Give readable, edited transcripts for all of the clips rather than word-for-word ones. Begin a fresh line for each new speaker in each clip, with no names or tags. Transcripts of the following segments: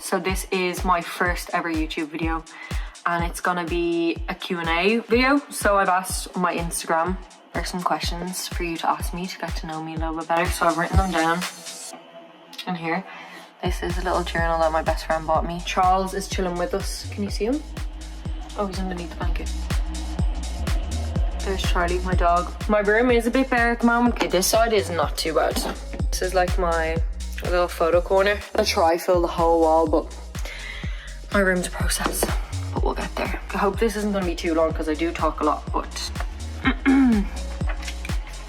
So this is my first ever YouTube video and it's gonna be a Q&A video. So I've asked on my Instagram for some questions for you to ask me to get to know me a little bit better. So I've written them down in here. This is a little journal that my best friend bought me. Charles is chilling with us. Can you see him? Oh, he's underneath the blanket. There's Charlie, my dog. My room is a bit bare at the moment. Okay, this side is not too bad. This is like my little photo corner. I'll try fill the whole wall, but my room's a process. But we'll get there. I hope this isn't gonna be too long because I do talk a lot, but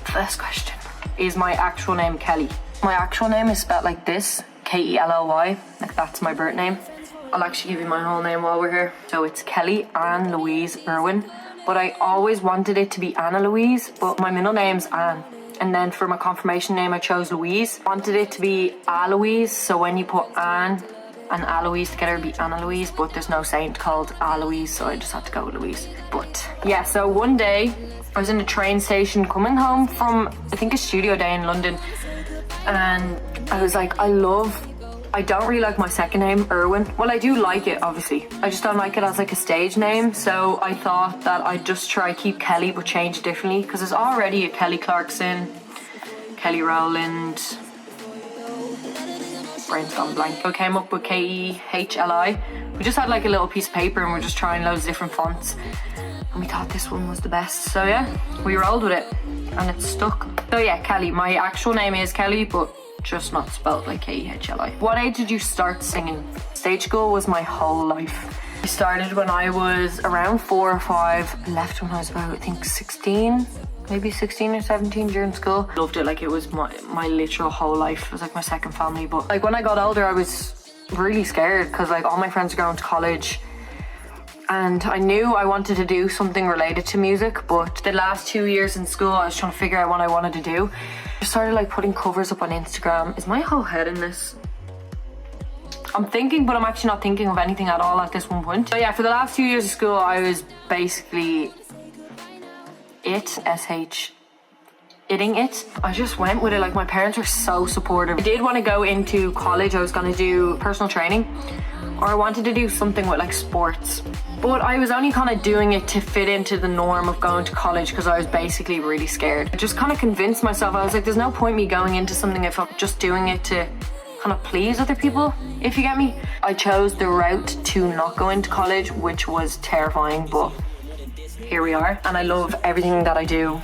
first question. Is my actual name Kelly? My actual name is spelled like this, K-E-H-L-I, like that's my birth name. I'll actually give you my whole name while we're here. So it's Kelly Anne Louise Irwin, but I always wanted it to be Anna Louise, but my middle name's Anne. And then for my confirmation name, I chose Louise. Wanted it to be Aloise, so when you put Anne and Aloise together, it'd be Anna Louise, but there's no saint called Aloise, so I just had to go with Louise. But yeah, so one day I was in a train station coming home from, I think, a studio day in London, and I was like, I don't really like my second name, Irwin. Well, I do like it, obviously. I just don't like it as like a stage name. So I thought that I'd just try keep Kelly, but change it differently. Because there's already a Kelly Clarkson, Kelly Rowland. Brain's gone blank. I came up with K-E-H-L-I. We just had like a little piece of paper and we're just trying loads of different fonts. And we thought this one was the best. So yeah, we rolled with it and it's stuck. So yeah, Kelly. My actual name is Kelly, but just not spelled like K-E-H-L-I. What age did you start singing? Stage school was my whole life. I started when I was around 4 or 5. I left when I was about, I think, 16, maybe 16 or 17 during school. Loved it, like it was my literal whole life. It was like my second family. But like when I got older, I was really scared because like all my friends were going to college. And I knew I wanted to do something related to music, but the last 2 years in school, I was trying to figure out what I wanted to do. I started like putting covers up on Instagram. Is my whole head in this? I'm thinking, but I'm actually not thinking of anything at all at this one point. So yeah, for the last 2 years of school, I was basically itting it. I just went with it. Like my parents were so supportive. I did want to go into college. I was going to do personal training, or I wanted to do something with like sports. But I was only kind of doing it to fit into the norm of going to college because I was basically really scared. I just kind of convinced myself, I was like, there's no point me going into something if I'm just doing it to kind of please other people, if you get me. I chose the route to not go into college, which was terrifying, but here we are. And I love everything that I do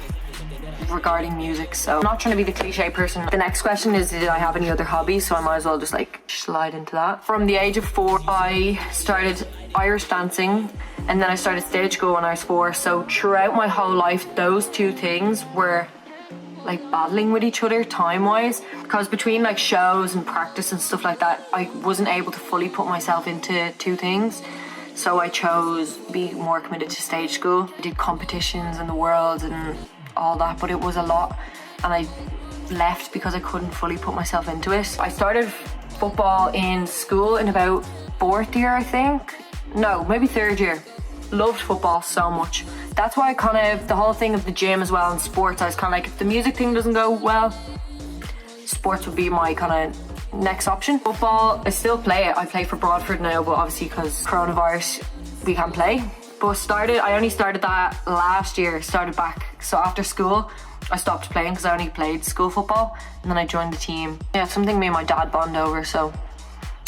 regarding music, so I'm not trying to be the cliche person. The next question is, did I have any other hobbies? So I might as well just like slide into that. From the age of 4, I started Irish dancing, and then I started stage school when I was 4. So throughout my whole life, those two things were like battling with each other time-wise, because between like shows and practice and stuff like that, I wasn't able to fully put myself into two things. So I chose to be more committed to stage school. I did competitions in the world and all that, but it was a lot, and I left because I couldn't fully put myself into it. I started football in school in about 4th year, I think. No, maybe 3rd year. Loved football so much. That's why I kind of, the whole thing of the gym as well and sports, I was kind of like, if the music thing doesn't go well, sports would be my kind of next option. Football, I still play it. I play for Broadford now, but obviously because coronavirus, we can't play. But I only started that last year, started back. So after school, I stopped playing because I only played school football, and then I joined the team. Yeah, it's something me and my dad bond over, so.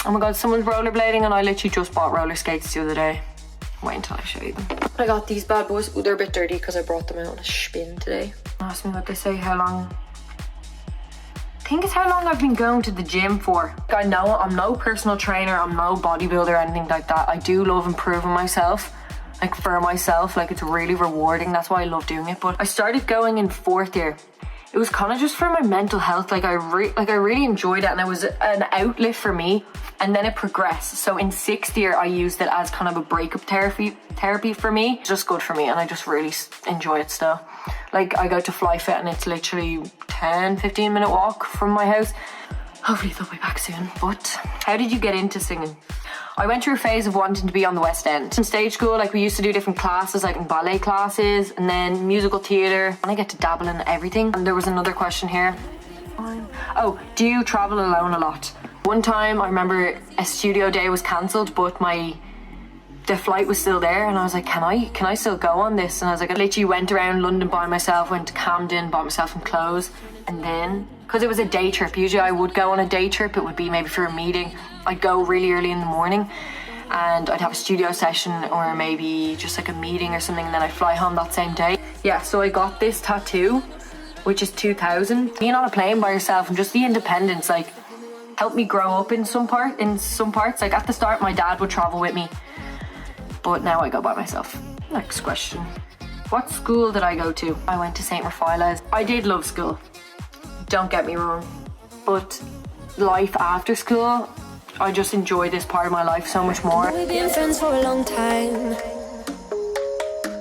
Oh my God, someone's rollerblading and I literally just bought roller skates the other day. Wait until I show you them. I got these bad boys. Ooh, they're a bit dirty because I brought them out on a spin today. Ask me what they say, how long. I think it's how long I've been going to the gym for. I know I'm no personal trainer, I'm no bodybuilder or anything like that. I do love improving myself. Like for myself, like it's really rewarding. That's why I love doing it. But I started going in 4th year. It was kind of just for my mental health. Like I really enjoyed it, and it was an outlet for me. And then it progressed. So in 6th year, I used it as kind of a breakup therapy for me. It's just good for me, and I just really enjoy it still. Like I go to Fly Fit, and it's literally 10-15 minute walk from my house. Hopefully they'll be back soon. But how did you get into singing? I went through a phase of wanting to be on the West End. In stage school, like we used to do different classes, like ballet classes, and then musical theatre. And I get to dabble in everything. And there was another question here. Oh, do you travel alone a lot? One time I remember a studio day was cancelled, but the flight was still there, and I was like, can I still go on this? And I was like, I literally went around London by myself, went to Camden, bought myself some clothes, and then, because it was a day trip, usually I would go on a day trip, it would be maybe for a meeting. I'd go really early in the morning and I'd have a studio session or maybe just like a meeting or something, and then I'd fly home that same day. Yeah, so I got this tattoo, which is 2000. Being on a plane by yourself and just the independence, like, helped me grow up in some parts. Like at the start, my dad would travel with me, but now I go by myself. Next question. What school did I go to? I went to St. Raphaela's. I did love school, don't get me wrong, but life after school, I just enjoy this part of my life so much more.
We've been friends for a long time,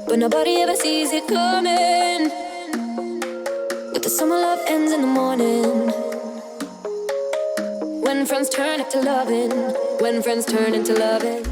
but nobody ever sees it coming. But the summer love ends in the morning, when friends turn into loving, when friends turn into loving.